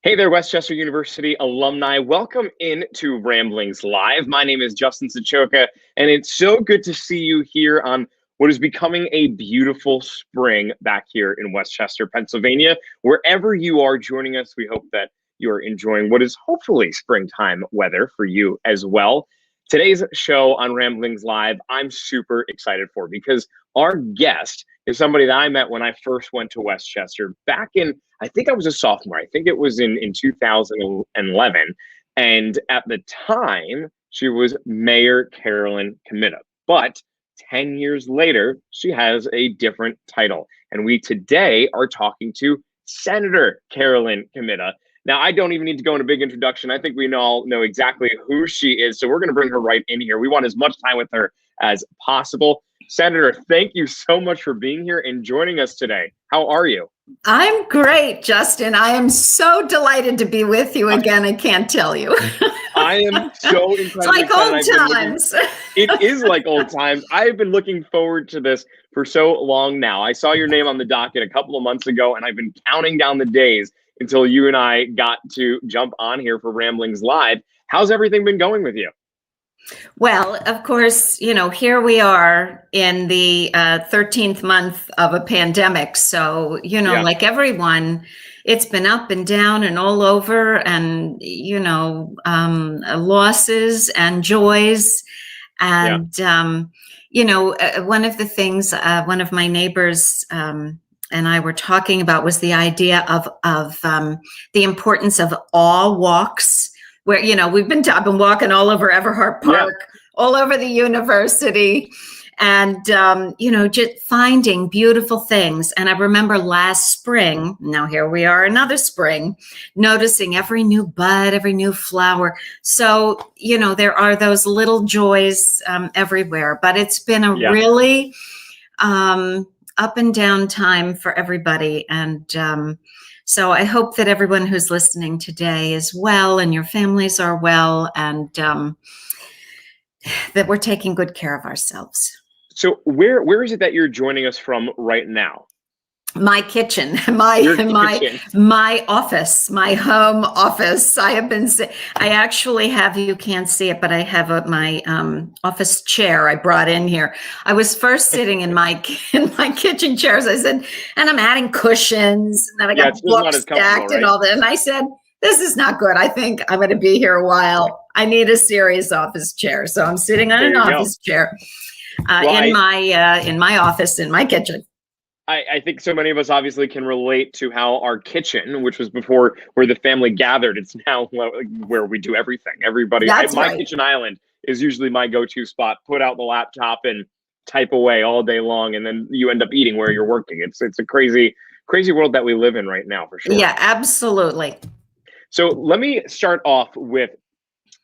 Hey there, Westchester University alumni. Welcome into Ramblings Live. My name is Justin Sachoka, and it's so good to see you here on what is becoming a beautiful spring back here in Westchester, Pennsylvania. Wherever you are joining us, we hope that you're enjoying what is hopefully springtime weather for you as well. Today's show on Ramblings Live, I'm super excited for because our guest is somebody that I met when I first went to Westchester back in, I think I was a sophomore. I think it was in 2011. And at the time, she was Mayor Carolyn Comitta. But 10 years later, she has a different title. And we today are talking to Senator Carolyn Comitta. Now, I don't even need to go in a big introduction. I think we all know exactly who she is. So we're going to bring her right in here. We want as much time with her as possible. Senator, thank you so much for being here and joining us today. How are you? I'm great, Justin. I am so delighted to be with you again. I can't tell you. I am so incredibly It's like old times. It is like old times. I've been looking forward to this for so long now. I saw your name on the docket a couple of months ago, and I've been counting down the days until you and I got to jump on here for Ramblings Live. How's everything been going with you? Well, of course, here we are in the 13th month of a pandemic. So, like everyone, it's been up and down and all over, and, losses and joys. And, one of the things one of my neighbors and I were talking about was the idea of the importance of all walks. Where, I've been walking all over Everhart Park, all over the university, and, just finding beautiful things. And I remember last spring, now here we are another spring, noticing every new bud, every new flower. So, there are those little joys everywhere, but it's been a really up and down time for everybody. And, so I hope that everyone who's listening today is well and your families are well, and that we're taking good care of ourselves. So where is it that you're joining us from right now? My kitchen, my office, my home office. I actually have, you can't see it, but I have my office chair I brought in here. I was first sitting in my kitchen chairs. I said, and I'm adding cushions, and then I got books stacked and all that. And I said, this is not good. I think I'm going to be here a while. I need a serious office chair. So I'm sitting on an office chair in my office, in my kitchen. I think so many of us obviously can relate to how our kitchen, which was before where the family gathered, it's now where we do everything. Everybody, my kitchen island is usually my go-to spot. Put out the laptop and type away all day long, and then you end up eating where you're working. It's a crazy world that we live in right now, for sure. Yeah, absolutely. So let me start off with,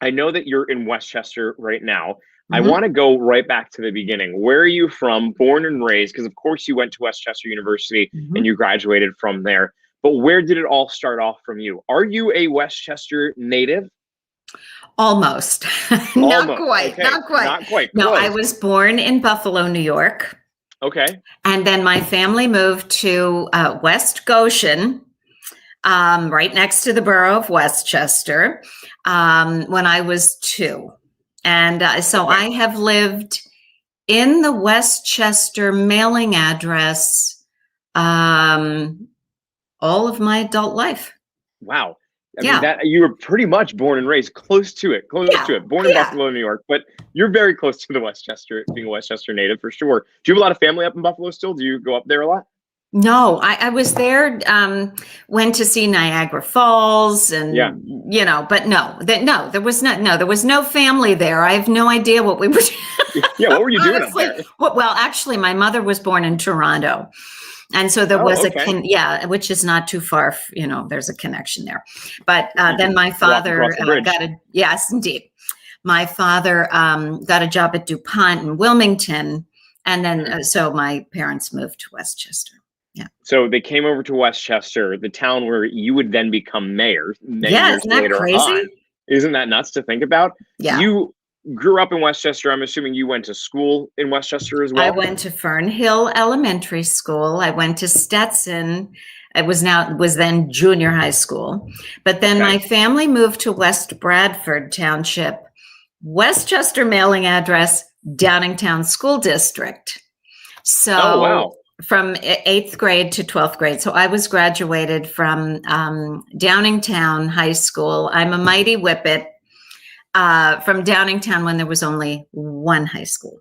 I know that you're in Westchester right now. I want to go right back to the beginning. Where are you from, born and raised? Because of course you went to Westchester University and you graduated from there. But where did it all start off from you? Are you a Westchester native? Almost. Not quite. Okay. Not quite. Not quite. No, I was born in Buffalo, New York. Okay. And then my family moved to West Goshen, right next to the borough of Westchester, when I was 2. And so I have lived in the Westchester mailing address all of my adult life. Wow. I mean, that you were pretty much born and raised close to it. Born in Buffalo, New York, but you're very close to the Westchester, being a Westchester native for sure. Do you have a lot of family up in Buffalo still? Do you go up there a lot? No, I was there, went to see Niagara Falls and, but there was no family there. I have no idea what we were doing. Yeah, what were you doing up there? Well, actually, my mother was born in Toronto. And so there was which is not too far, there's a connection there. But then my father yes, indeed. My father got a job at DuPont in Wilmington. And then, so my parents moved to Westchester. Yeah. So they came over to Westchester, the town where you would then become mayor. Yeah, isn't that crazy? Isn't that nuts to think about? Yeah. You grew up in Westchester. I'm assuming you went to school in Westchester as well. I went to Fernhill Elementary School. I went to Stetson, It was then junior high school. But then my family moved to West Bradford Township, Westchester mailing address, Downingtown School District. So from 8th grade to 12th grade. So I was graduated from Downingtown High School. I'm a mighty whippet from Downingtown when there was only one high school.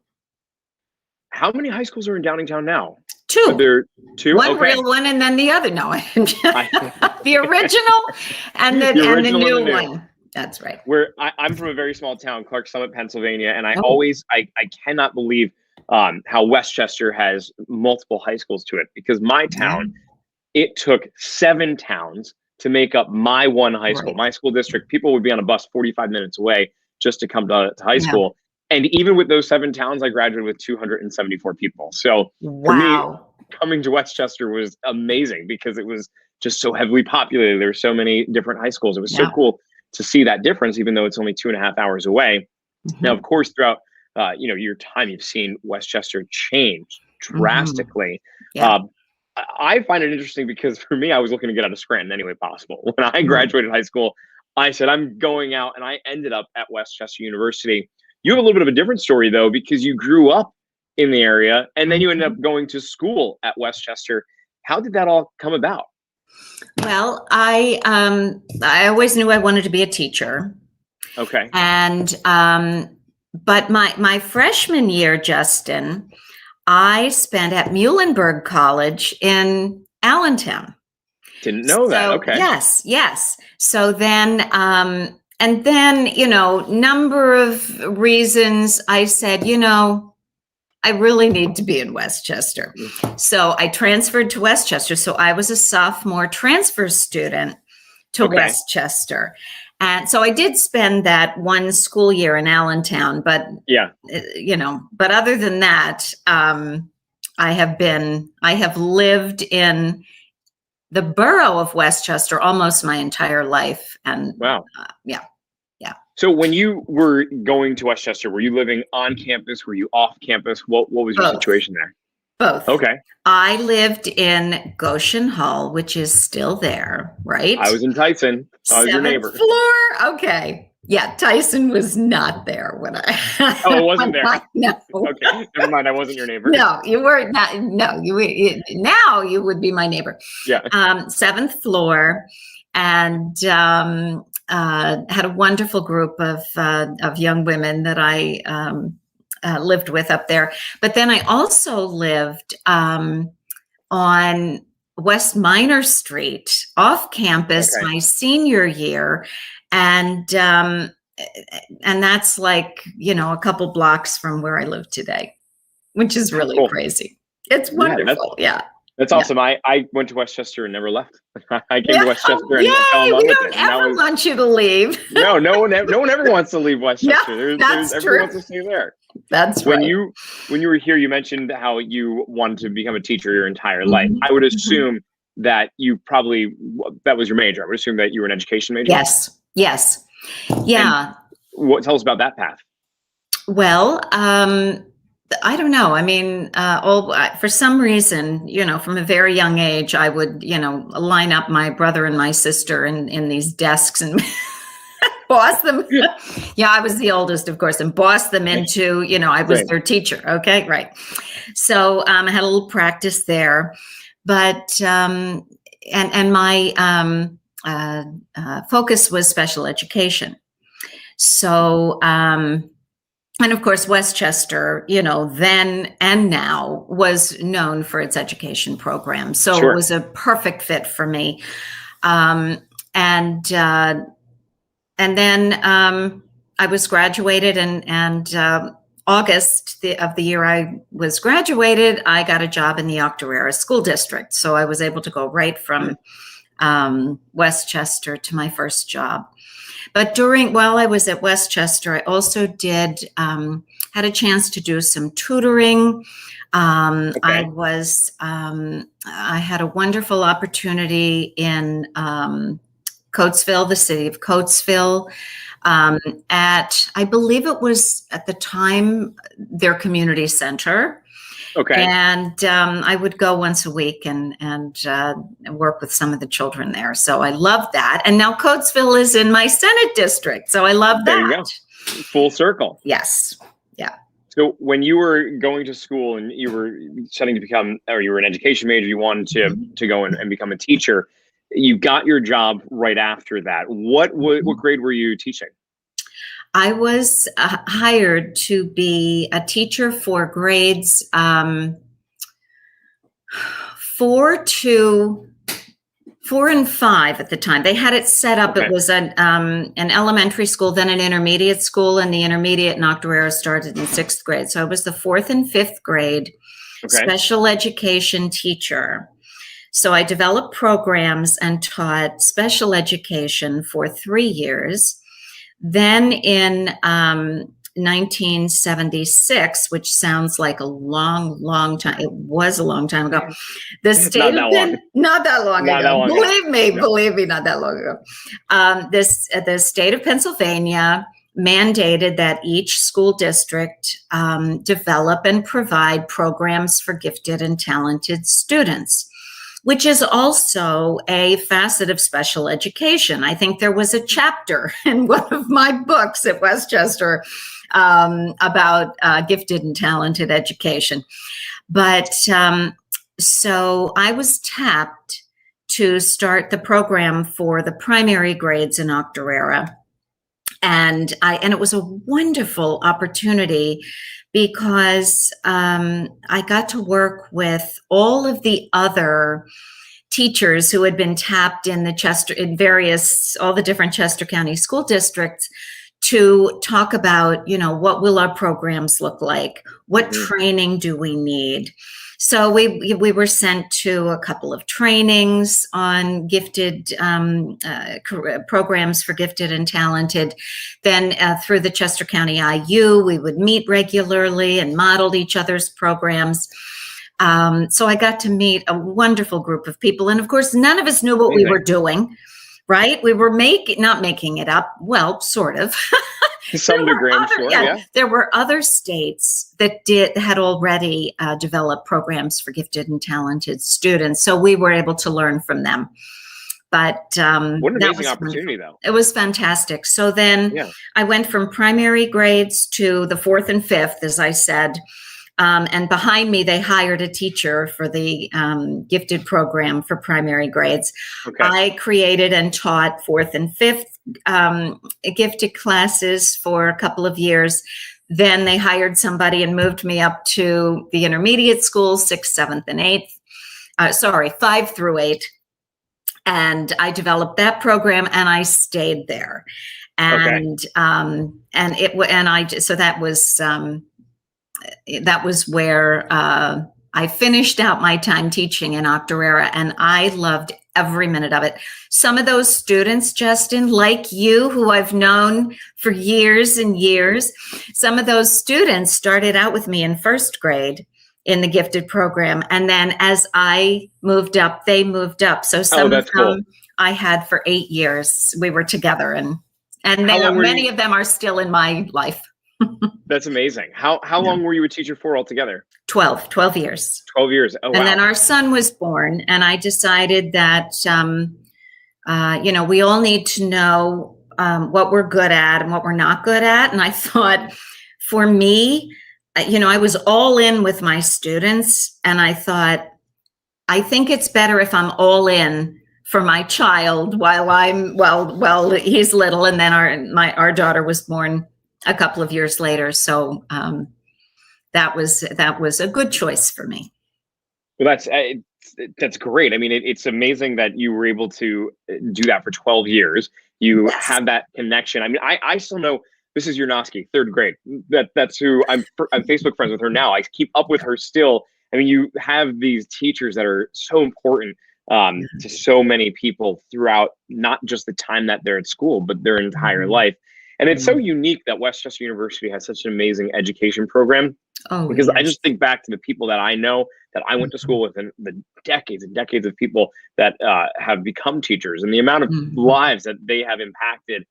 How many high schools are in Downingtown now? Two. Are there two? One real one and then the other. No, the original and the new one. That's right. I'm from a very small town, Clark Summit, Pennsylvania, and I cannot believe how Westchester has multiple high schools to it, because my town, it took 7 towns to make up my one high school. My school district, people would be on a bus 45 minutes away just to come to high school. And even with those 7 towns, I graduated with 274 people. So for me, coming to Westchester was amazing because it was just so heavily populated. There were so many different high schools. It was so cool to see that difference, even though it's only 2.5 hours away. Now, of course, throughout your time, you've seen Westchester change drastically. I find it interesting because for me, I was looking to get out of Scranton any way possible. When I graduated high school, I said, I'm going out, and I ended up at Westchester University. You have a little bit of a different story, though, because you grew up in the area and then you ended up going to school at Westchester. How did that all come about? Well, I always knew I wanted to be a teacher. Okay. And but my freshman year, Justin, I spent at Muhlenberg College in Allentown. Didn't know that. Okay. Yes. So then, and then, number of reasons I said, I really need to be in Westchester. So I transferred to Westchester. So I was a sophomore transfer student to Westchester. And so I did spend that one school year in Allentown, but but other than that, I have lived in the borough of Westchester almost my entire life. And So when you were going to Westchester, were you living on campus? Were you off campus? What was your situation there? Both. Okay. I lived in Goshen Hall, which is still there, right? I was in Tyson. I was your neighbor. 7th floor? Okay. Yeah, Tyson was not there when I. Oh, it wasn't there. No. Okay, never mind. I wasn't your neighbor. No, you were not. No, now you would be my neighbor. Yeah. 7th floor, and had a wonderful group of young women that I lived with up there. But then I also lived on West Minor Street off campus my senior year. And that's like, a couple blocks from where I live today, which is really crazy. It's wonderful. That's awesome. I went to Westchester and never left. I came to Westchester and fell in love with it. We don't ever want you to leave. No one ever wants to leave Westchester. That's everyone true. wants to stay there. That's when right. When you were here, you mentioned how you wanted to become a teacher your entire life. I would assume that that was your major. I would assume that you were an education major. Yes. Yeah. And tell us about that path. Well, I don't know. I mean, for some reason, from a very young age, I would, line up my brother and my sister in these desks and boss them. I was the oldest, of course, and boss them into, I was their teacher. Okay, right. So I had a little practice there, but and my focus was special education. So. And of course, Westchester, then and now was known for its education program. So it was a perfect fit for me. And then I was graduated and August of the year I was graduated, I got a job in the Octorara School District. So I was able to go right from Westchester to my first job. But while I was at Westchester, I also had a chance to do some tutoring. I had a wonderful opportunity in Coatesville, the city of Coatesville, I believe it was at the time their community center. Okay. And I would go once a week and work with some of the children there. So I love that. And now Coatesville is in my Senate district. So I love There you that. go. Full circle. Yes. Yeah. So when you were going to school and you were studying to become, or you were an education major, you wanted to go and become a teacher, you got your job right after that. What grade were you teaching? I was hired to be a teacher for grades 4 and 5 at the time. They had it set up. Okay. It was an elementary school, then an intermediate school, and the intermediate in Octorara started in 6th grade. So I was the 4th and 5th grade special education teacher. So I developed programs and taught special education for 3 years. Then in 1976, which sounds like a long, long time. It was a long time ago. The state not that long ago. Believe me, not that long ago. The state of Pennsylvania mandated that each school district develop and provide programs for gifted and talented students, which is also a facet of special education. I think there was a chapter in one of my books at Westchester about gifted and talented education. But so I was tapped to start the program for the primary grades in Octorara. And it was a wonderful opportunity because I got to work with all of the other teachers who had been tapped in all the different Chester County school districts to talk about, what will our programs look like? What training do we need? So we were sent to a couple of trainings on gifted programs for gifted and talented. Then through the Chester County IU, we would meet regularly and modeled each other's programs. So I got to meet a wonderful group of people. And of course, none of us knew what we were doing, right? We were not making it up. Well, sort of. Some degree, I'm sure. Yeah. There were other states that had already developed programs for gifted and talented students. So we were able to learn from them. But what an amazing opportunity, though. It was fantastic. So then I went from primary grades to the 4th and 5th, as I said. And behind me, they hired a teacher for the gifted program for primary grades. Okay. I created and taught 4th and 5th gifted classes for a couple of years. Then they hired somebody and moved me up to the intermediate school, 6th, 7th, and 8th. 5 through 8. And I developed that program and I stayed there. And so that was where I finished out my time teaching in Octorara, and I loved every minute of it. Some of those students, Justin, like you, who I've known for years and years, some of those students started out with me in 1st grade in the gifted program. And then as I moved up, they moved up. So some of them I had for 8 years. We were together, and many of them are still in my life. That's amazing. How long were you a teacher for altogether? 12 years. 12 years. Oh, wow. And then our son was born, and I decided that, we all need to know what we're good at and what we're not good at. And I thought, for me, I was all in with my students, and I thought, I think it's better if I'm all in for my child while he's little, and then our daughter was born a couple of years later. So that was a good choice for me. Well, that's great. I mean, it's amazing that you were able to do that for 12 years. You have that connection. I mean, I still know Mrs. Yurnosky, 3rd grade. That's who I'm Facebook friends with her now. I keep up with her still. I mean, you have these teachers that are so important to so many people throughout not just the time that they're at school, but their entire life. And it's so unique that Westchester University has such an amazing education program. Because I just think back to the people that I know that I went to school with, and the decades and decades of people that have become teachers, and the amount of lives that they have impacted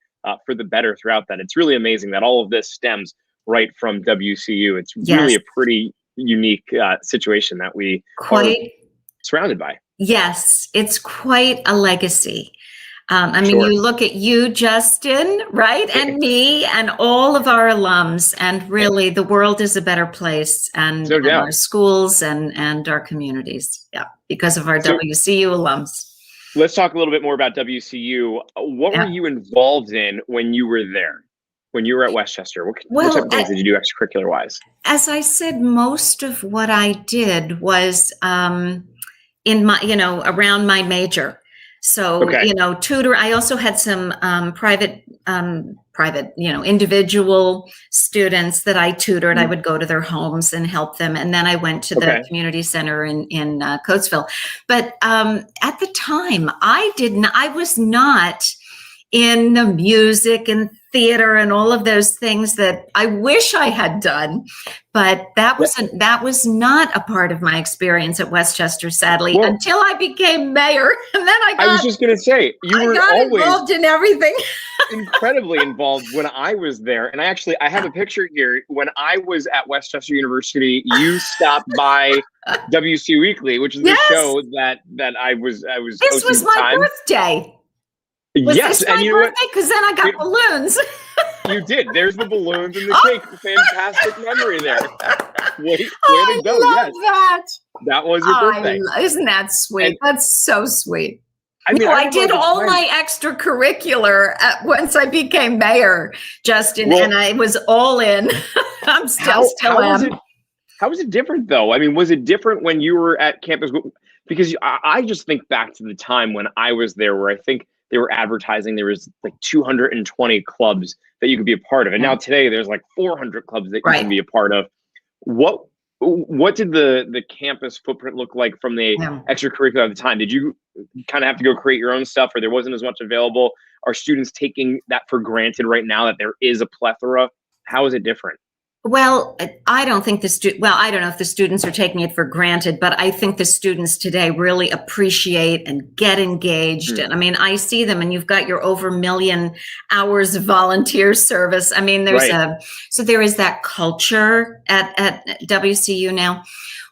for the better throughout that. It's really amazing that all of this stems right from WCU. It's really a pretty unique situation that we are Quite. surrounded by. Yes, it's quite a legacy. I mean, Sure. you look at you, Justin, right? And me and all of our alums, and really the world is a better place, No and doubt. our schools and our communities. Yeah, because of our So WCU alums. let's talk a little bit more about WCU. What were Yeah. you involved in when you were there? When you were at Westchester? What type Well, of things did you do extracurricular wise? as I said, most of what I did was in my, around my major. So, Okay. tutor. I also had some private, individual students that I tutored. I would go to their homes and help them. And then I went to the Okay. community center in Coatesville. But at the time, I was not in the music and theater and all of those things that I wish I had done, but that was not a part of my experience at Westchester, sadly, Well, until I became mayor, and then I was just going to say, you were got always involved in everything. incredibly involved when I was there. And I have a picture here. When I was at Westchester University, you stopped by WC Weekly, which is the show that I was This hosting was at the my time. birthday. Was Yes, this and my you know birthday? Because then I got balloons. You did. There's the balloons and the cake. Fantastic memory there. Way to go. I love that. That was your birthday. Isn't that sweet? That's so sweet. I mean, I did all my extracurricular once I became mayor, Justin, and I was all in. I'm still am. How was it different, though? I mean, was it different when you were at campus? Because I just think back to the time when I was there, where I think they were advertising there was like 220 clubs that you could be a part of, and now today there's like 400 clubs that you can be a part of. What did the campus footprint look like from the extracurricular at the time? Did you kind of have to go create your own stuff, or there wasn't as much available? Are students taking that for granted right now that there is a plethora? How is it different? Well, I don't think I don't know if the students are taking it for granted, but I think the students today really appreciate and get engaged. And I mean, I see them, and you've got your over 1 million hours of volunteer service. I mean, so there is that culture at WCU now.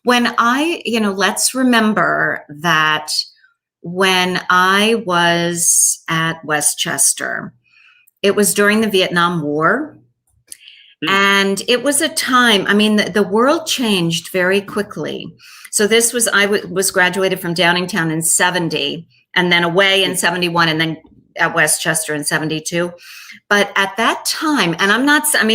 When let's remember that when I was at Westchester, it was during the Vietnam War. And it was a time, I mean, the world changed very quickly. So I was graduated from Downingtown in 70, and then away in 71, and then at Westchester in 72. But at that time, and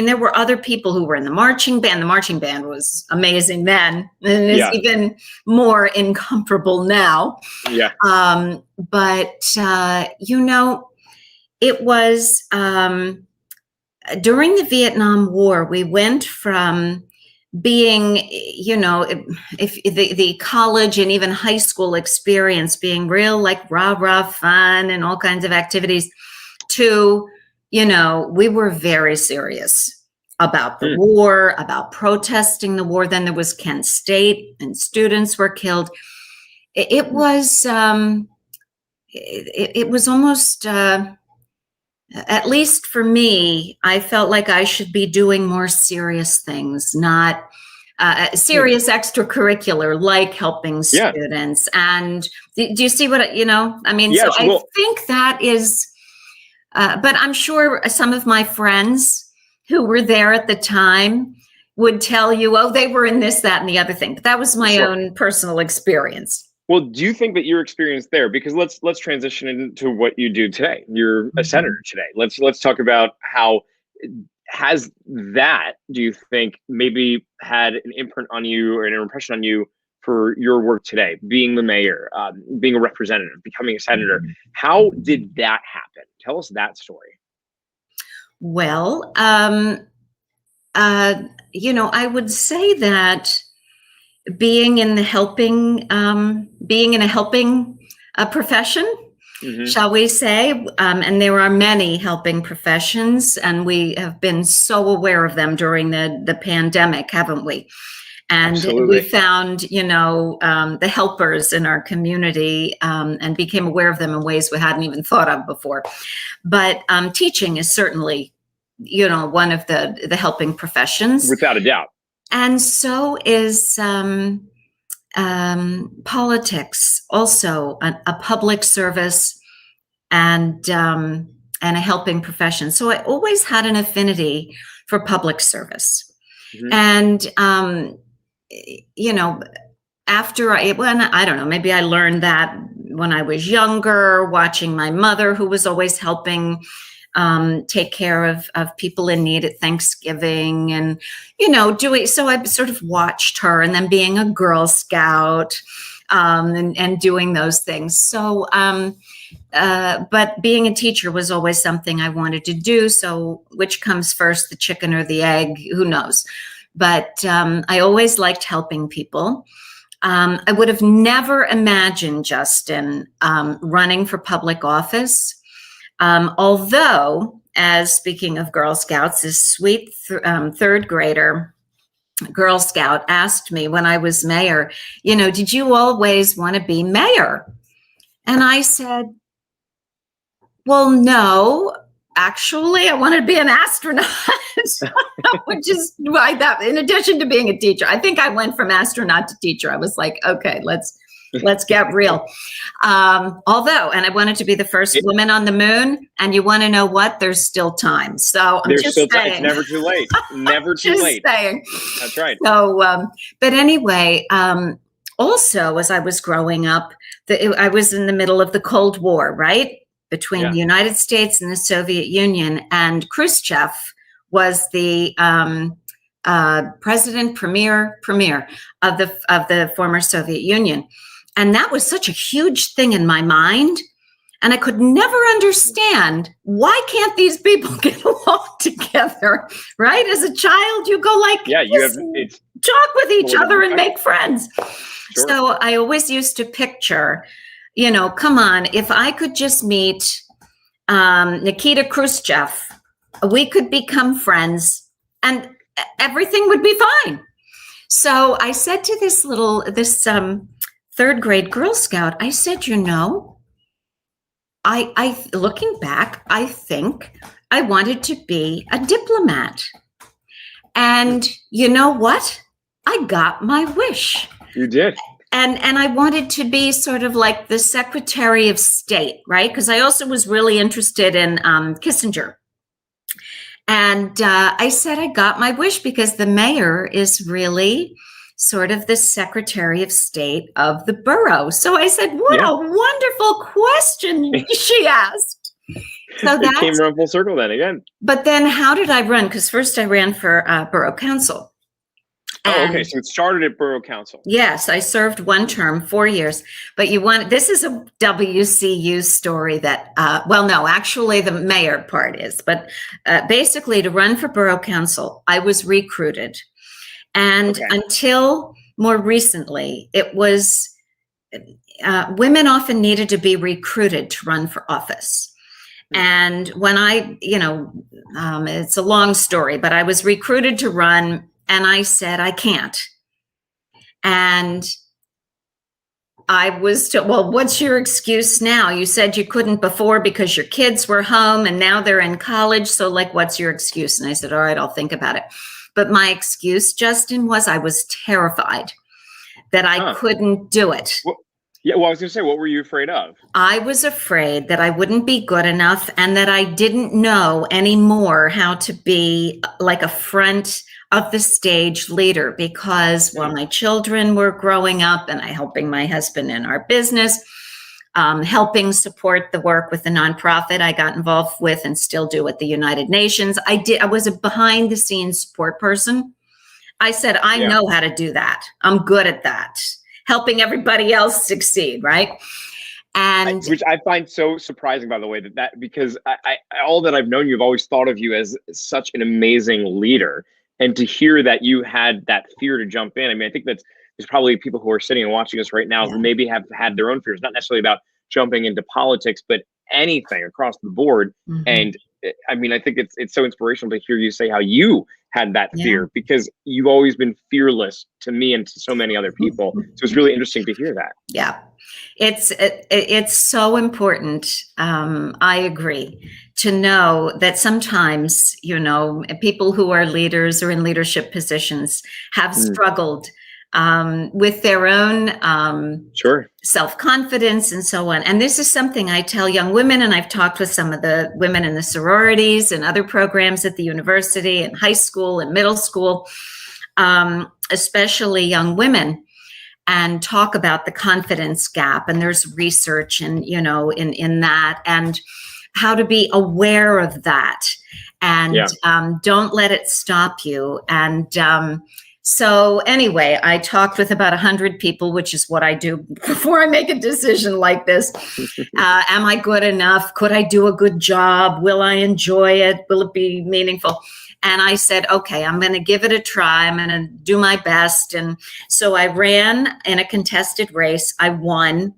there were other people who were in the marching band. The marching band was amazing then, and it's even more incomparable now. Yeah. But it was, during the Vietnam War, we went from being, if the college and even high school experience being real like rah-rah fun and all kinds of activities to, we were very serious about the war, about protesting the war. Then there was Kent State and students were killed. It was, it was almost, at least for me, I felt like I should be doing more serious things, not serious extracurricular, like helping students. And do you see what, I mean? So I think that is, but I'm sure some of my friends who were there at the time would tell you, oh, they were in this, that, and the other thing. But that was my own personal experience. Well, do you think that your experience there, because let's transition into what you do today. You're a senator today. Let's talk about how has that, do you think, maybe had an imprint on you or an impression on you for your work today, being the mayor, being a representative, becoming a senator? How did that happen? Tell us that story. Well, I would say that being in a helping profession, shall we say, and there are many helping professions, and we have been so aware of them during the pandemic, haven't we? And Absolutely. We found, the helpers in our community, and became aware of them in ways we hadn't even thought of before. But teaching is certainly, one of the helping professions. Without a doubt. And so is politics, also a public service and a helping profession. So I always had an affinity for public service. Mhm. And, you know, after I don't know, maybe I learned that when I was younger, watching my mother, who was always helping take care of people in need at Thanksgiving and, doing, so I sort of watched her, and then being a Girl Scout and doing those things. So, but being a teacher was always something I wanted to do. So which comes first, the chicken or the egg? Who knows? But I always liked helping people. I would have never imagined, Justin, running for public office. Although, as speaking of Girl Scouts, this sweet third grader Girl Scout asked me when I was mayor, did you always want to be mayor? And I said, well, no, actually, I wanted to be an astronaut, which is why that, in addition to being a teacher, I think I went from astronaut to teacher. I was like, okay, let's get real. Although, and I wanted to be the first woman on the moon, and you want to know what? There's still time. So I'm There's just still saying. It's never too late. Never too late. Saying. That's right. So, but anyway, also as I was growing up, I was in the middle of the Cold War, right? Between the United States and the Soviet Union, and Khrushchev was the premier of the former Soviet Union. And that was such a huge thing in my mind. And I could never understand, why can't these people get along together, right? As a child, you go like, talk with each other and make friends. Sure. So I always used to picture, come on, if I could just meet Nikita Khrushchev, we could become friends and everything would be fine. So I said to this third grade Girl Scout, I said, I looking back, I think I wanted to be a diplomat. And you know what? I got my wish. You did. And I wanted to be sort of like the Secretary of State, right? Because I also was really interested in Kissinger. And I said I got my wish because the mayor is really sort of the Secretary of State of the borough. So I said, what a wonderful question she asked. So it came around full circle then again. But then how did I run? Because first I ran for borough council. Okay. So it started at borough council. Yes, I served one term, 4 years. But this is a WCU story that, no, actually the mayor part is. But basically, to run for borough council, I was recruited. And until more recently, it was women often needed to be recruited to run for office. And when it's a long story, but I was recruited to run. And I said, I can't. And I was told, well, what's your excuse now? You said you couldn't before because your kids were home and now they're in college. So what's your excuse? And I said, all right, I'll think about it. But my excuse, Justin, was I was terrified that I couldn't do it. Well, I was going to say, what were you afraid of? I was afraid that I wouldn't be good enough and that I didn't know anymore how to be like a front of the stage leader, because while my children were growing up and I helping my husband in our business, helping support the work with the nonprofit I got involved with and still do at the United Nations. I was a behind the scenes support person. I said, I know how to do that. I'm good at that. Helping everybody else succeed, right? And which I find so surprising, by the way, that because I all that I've known, you've always thought of you as such an amazing leader. And to hear that you had that fear to jump in, I mean, I think there's probably people who are sitting and watching us right now who maybe have had their own fears, not necessarily about jumping into politics, but anything across the board. Mm-hmm. And I mean, I think it's so inspirational to hear you say how you had that Yeah. fear, because you've always been fearless to me and to so many other people. So it's really interesting to hear that. Yeah. It's so important. I agree, to know that sometimes, people who are leaders or in leadership positions have struggled with their own Sure. self-confidence and so on. And this is something I tell young women, and I've talked with some of the women in the sororities and other programs at the university and high school and middle school, especially young women, and talk about the confidence gap. And there's research and, in that, and how to be aware of that, and don't let it stop you. And so anyway, I talked with about 100 people, which is what I do before I make a decision like this. Am I good enough? Could I do a good job? Will I enjoy it? Will it be meaningful? And I said, okay, I'm going to give it a try. I'm going to do my best. And so I ran in a contested race. I won.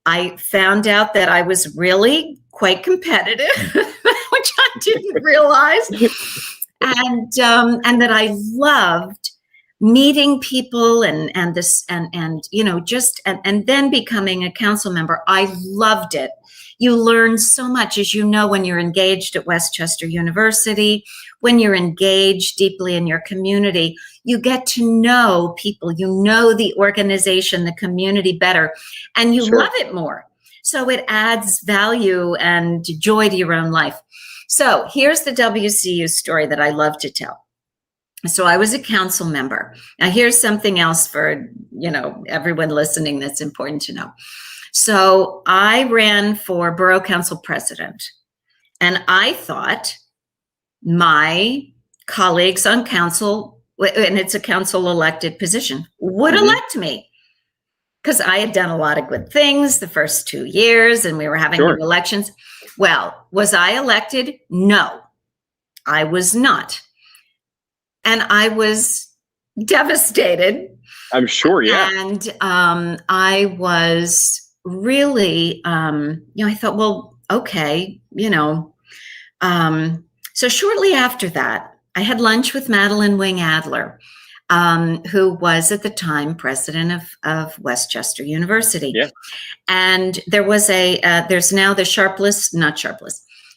I found out that I was really quite competitive, which I didn't realize. And that I loved meeting people and then becoming a council member. I loved it. You learn so much, as you know, when you're engaged at Westchester University, when you're engaged deeply in your community, you get to know people, the organization, the community better, and you love it more. So it adds value and joy to your own life. So here's the WCU story that I love to tell. So I was a council member. Now here's something else for, everyone listening that's important to know. So I ran for borough council president, and I thought my colleagues on council, and it's a council elected position, would elect me, because I had done a lot of good things the first 2 years and we were having new elections. Well, was I elected? No, I was not. And I was devastated. I'm sure, yeah. And I was really, I thought, well, okay, so shortly after that, I had lunch with Madeline Wing Adler, who was at the time president of Westchester University. Yeah. And there was there's now the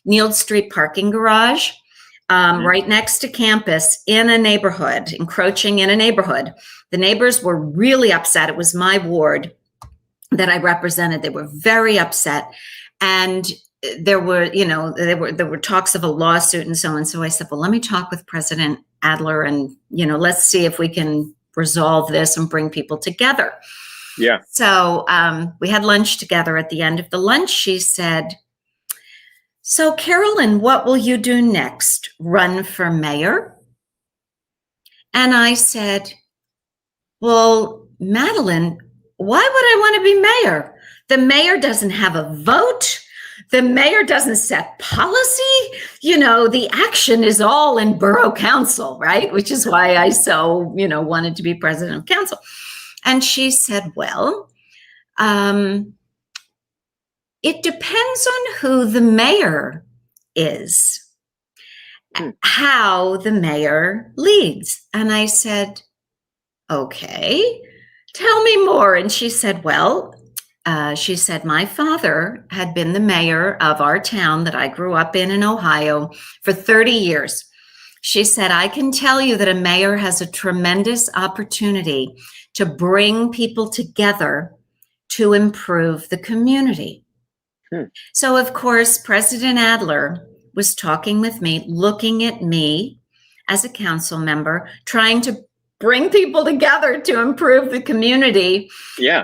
Nield Street parking garage, right next to campus in a neighborhood, encroaching in a neighborhood. The neighbors were really upset. It was my ward that I represented. They were very upset. And there were talks of a lawsuit and so on. So I said, well, let me talk with President Adler and, let's see if we can resolve this and bring people together. Yeah. So we had lunch together. At the end of the lunch, she said, so Carolyn, what will you do next? Run for mayor? And I said, well, Madeline, why would I want to be mayor? The mayor doesn't have a vote. The mayor doesn't set policy. The action is all in borough council, right? Which is why I so, wanted to be president of council. And she said, well, it depends on who the mayor is, how the mayor leads. And I said, okay, tell me more. And she said, well, my father had been the mayor of our town that I grew up in Ohio for 30 years. She said, I can tell you that a mayor has a tremendous opportunity to bring people together to improve the community. So, of course, President Adler was talking with me, looking at me as a council member, trying to bring people together to improve the community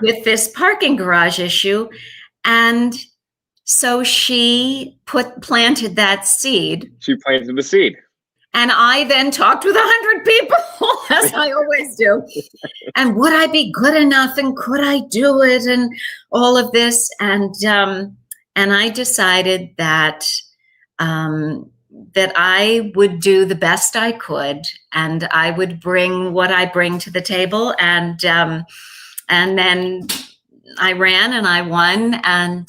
with this parking garage issue. And so she planted that seed. She planted the seed. And I then talked with 100 people, as I always do. And would I be good enough? And could I do it? And all of this. And I decided that that I would do the best I could, and I would bring what I bring to the table. And then I ran and I won. And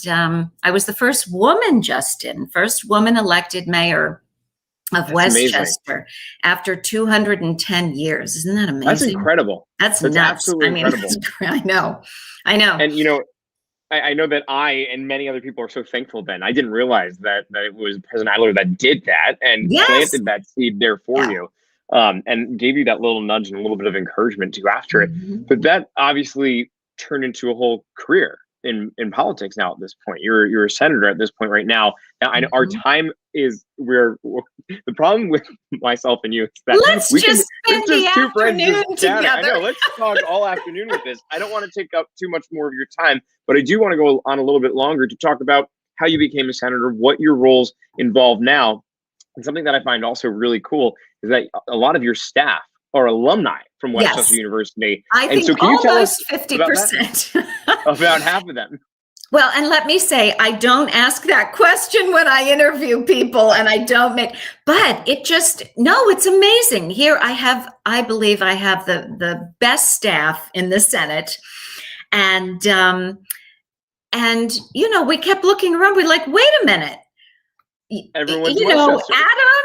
I was the first woman, Justin, first woman elected mayor of That's amazing. Westchester after 210 years. Isn't that amazing? That's incredible. That's That's nuts. absolutely I mean, incredible. I know. And I know that I and many other people are so thankful, Ben. I didn't realize that it was President Adler that did that and Yes. planted that seed there for you, and gave you that little nudge and a little bit of encouragement to after it. But that obviously turned into a whole career in politics now at this point. You're a senator at this point right now. Now, I know our time is the problem with myself and you is that let's just spend the afternoon together. I know, let's talk all afternoon with this. I don't want to take up too much more of your time, but I do want to go on a little bit longer to talk about how you became a senator, what your roles involve now. And something that I find also really cool is that a lot of your staff are alumni from Westchester University. I think so can you tell us 50%. About half of them? Well, and let me say, I don't ask that question when I interview people, and I don't make, but it's amazing. Here I believe I have the best staff in the Senate. And we kept looking around. We're like, wait a minute. Everyone's Adam,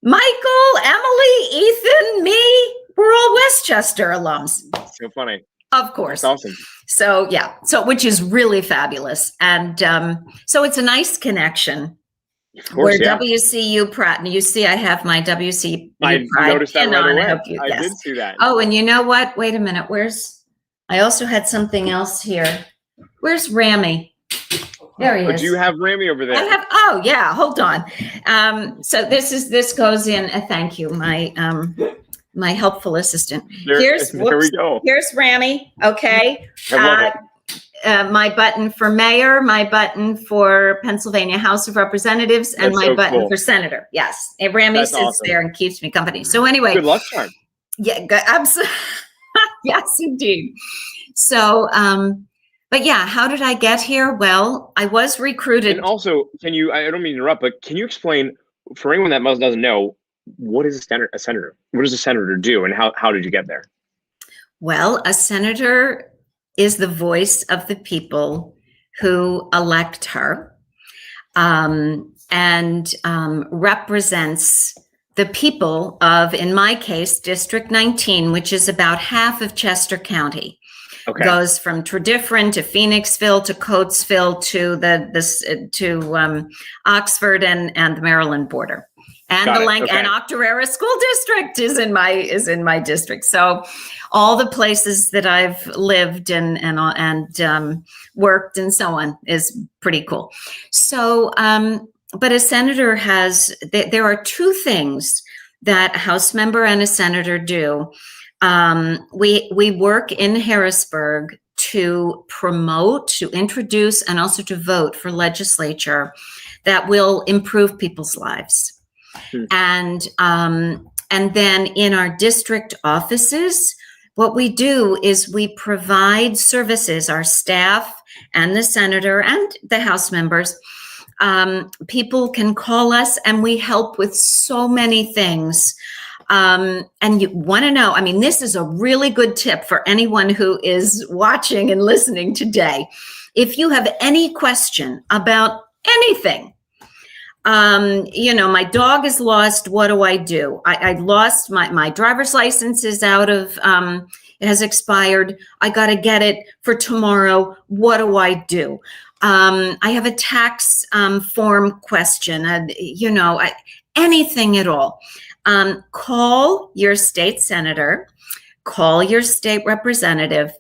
Michael, Emily, Ethan, me, we're all Westchester alums. So funny. Of course. That's awesome. So, which is really fabulous. And so it's a nice connection. Of course, WCU Pratt, and you see I have my WCU I Pride noticed that right away. I yes. did see that. Oh, and you know what? Wait a minute. I also had something else here. Where's Rami? There he is. Do you have Rami over there? Oh yeah, hold on. So this goes in, thank you, my helpful assistant. There we go. Here's Rami. Okay. My button for mayor, my button for Pennsylvania House of Representatives, and my button for senator. Yes. And Rami sits there and keeps me company. So anyway. Good luck charm. Yeah, absolutely. Yes, indeed. So, but yeah, how did I get here? Well, I was recruited. And also, I don't mean to interrupt, but can you explain, for anyone that doesn't know, what is a senator? What does a senator do, and how did you get there? Well, a senator is the voice of the people who elect her, and represents the people of, in my case, District 19, which is about half of Chester County. Okay. Goes from Tredyffrin to Phoenixville to Coatesville to Oxford and the Maryland border. And and Octorara School District is in my district. So all the places that I've lived and worked and so on is pretty cool. So, but a senator there are two things that a House member and a senator do. We work in Harrisburg to promote, to introduce, and also to vote for legislature that will improve people's lives. And then in our district offices, what we do is we provide services, our staff and the senator and the House members. People can call us and we help with so many things. And you want to know, this is a really good tip for anyone who is watching and listening today. If you have any question about anything, my dog is lost. What do I do? I lost my driver's license is out of, it has expired. I got to get it for tomorrow. What do I do? I have a tax form question, anything at all. Call your state senator, call your state representative,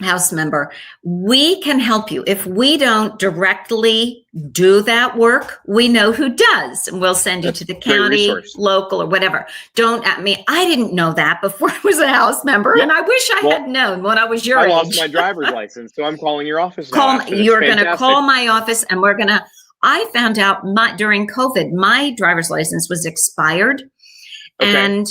House member. We can help you. If we don't directly do that work, we know who does, and we'll send you to the county, local, or whatever. I didn't know that before I was a House member, and I wish I had known when I was your age. I lost my driver's license, so I'm calling your office. You're going to call my office, and I found out during COVID, my driver's license was expired, and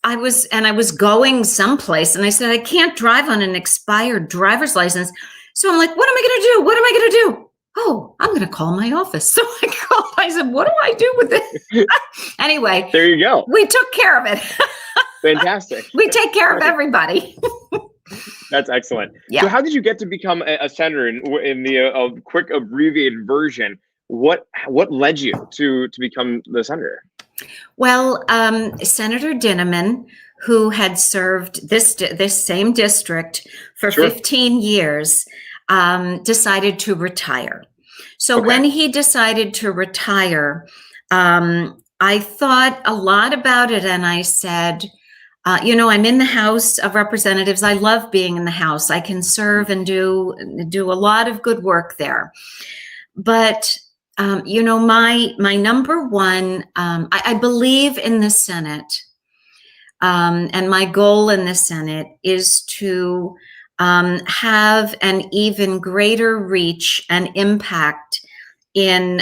I was going someplace, and I said, I can't drive on an expired driver's license. So I'm like, what am I going to do? What am I going to do? Oh, I'm going to call my office. So I said, what do I do with it? Anyway. There you go. We took care of it. Fantastic. We take care of everybody. That's excellent. Yeah. So how did you get to become a senator in quick abbreviated version? What led you to become the senator? Well, Senator Dinniman, who had served this same district for Sure. 15 years, decided to retire. So Okay. when he decided to retire, I thought a lot about it, and I said, I'm in the House of Representatives. I love being in the House. I can serve and do a lot of good work there. But my number one, I believe in the Senate, and my goal in the Senate is to have an even greater reach and impact in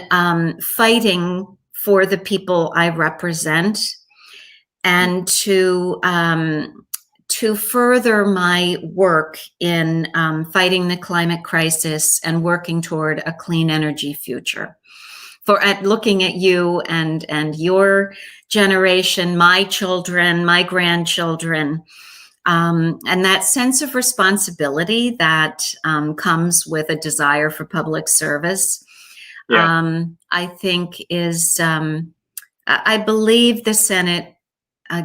fighting for the people I represent, and to further my work in fighting the climate crisis and working toward a clean energy future. Looking at you and your generation, my children, my grandchildren, and that sense of responsibility that comes with a desire for public service, I think is, I believe the Senate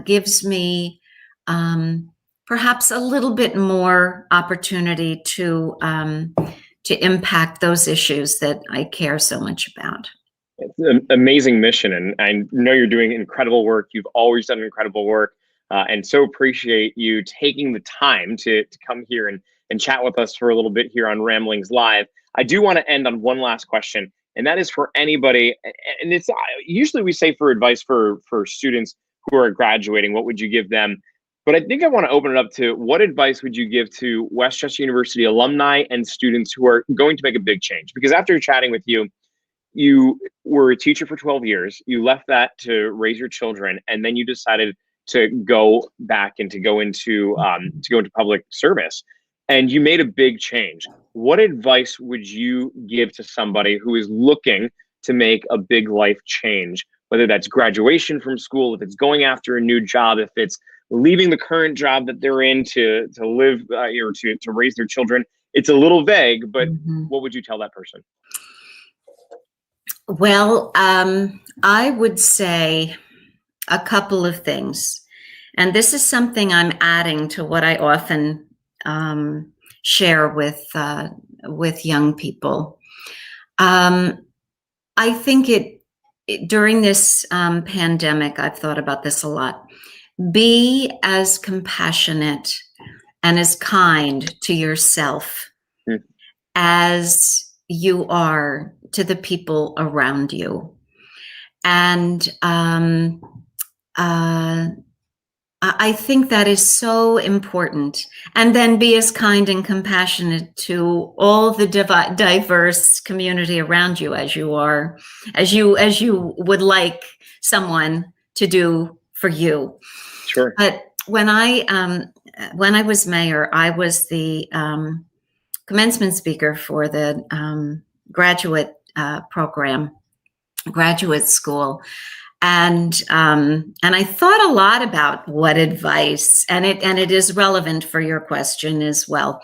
gives me perhaps a little bit more opportunity to impact those issues that I care so much about. It's an amazing mission, and I know you're doing incredible work. You've always done incredible work, and so appreciate you taking the time to come here and chat with us for a little bit here on Ramblings Live. I do want to end on one last question, and that is for anybody. And it's usually we say for advice for students who are graduating, what would you give them? But I think I want to open it up to what advice would you give to Westchester University alumni and students who are going to make a big change? Because after chatting with you, you were a teacher for 12 years, you left that to raise your children, and then you decided to go back and to go into public service, and you made a big change. What advice would you give to somebody who is looking to make a big life change, whether that's graduation from school, if it's going after a new job, if it's leaving the current job that they're in to live or to raise their children? It's a little vague, but what would you tell that person? Well, I would say a couple of things, and this is something I'm adding to what I often share with young people. I think during this pandemic, I've thought about this a lot. Be as compassionate and as kind to yourself as you are to the people around you. And I think that is so important. And then be as kind and compassionate to all the diverse community around you as you are, as you would like someone to do for you. Sure. But when I was mayor, I was the commencement speaker for the graduate program, graduate school. And I thought a lot about what advice, and it is relevant for your question as well.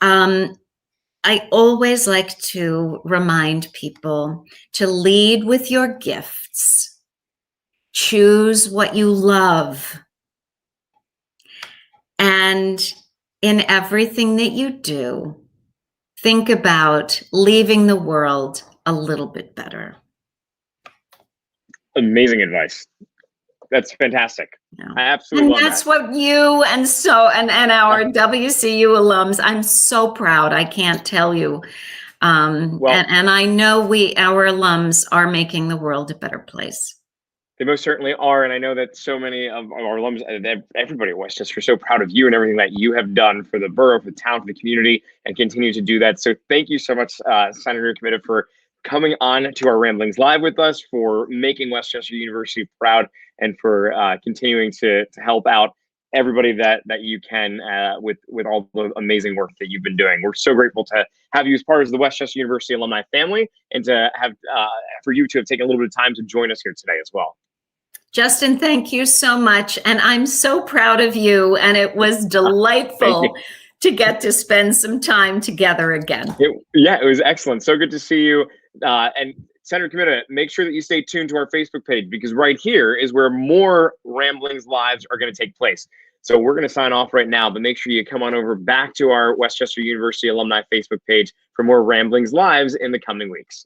I always like to remind people to lead with your gifts, choose what you love, and in everything that you do, think about leaving the world a little bit better. Amazing advice. That's fantastic. Yeah. I absolutely love that's that. what you and our WCU alums, I'm so proud. I can't tell you. And I know our alums are making the world a better place. They most certainly are, and I know that so many of our alums, everybody at Westchester, are so proud of you and everything that you have done for the borough, for the town, for the community, and continue to do that. So thank you so much, Senator Comitta, for coming on to our Ramblings Live with us, for making Westchester University proud, and for continuing to help out everybody that you can with all the amazing work that you've been doing. We're so grateful to have you as part of the Westchester University alumni family, and to have for you to have taken a little bit of time to join us here today as well. Justin, thank you so much. And I'm so proud of you. And it was delightful to get to spend some time together again. It was excellent. So good to see you. And Senator Comitta, make sure that you stay tuned to our Facebook page, because right here is where more Ramblings Lives are going to take place. So we're going to sign off right now, but make sure you come on over back to our Westchester University Alumni Facebook page for more Ramblings Lives in the coming weeks.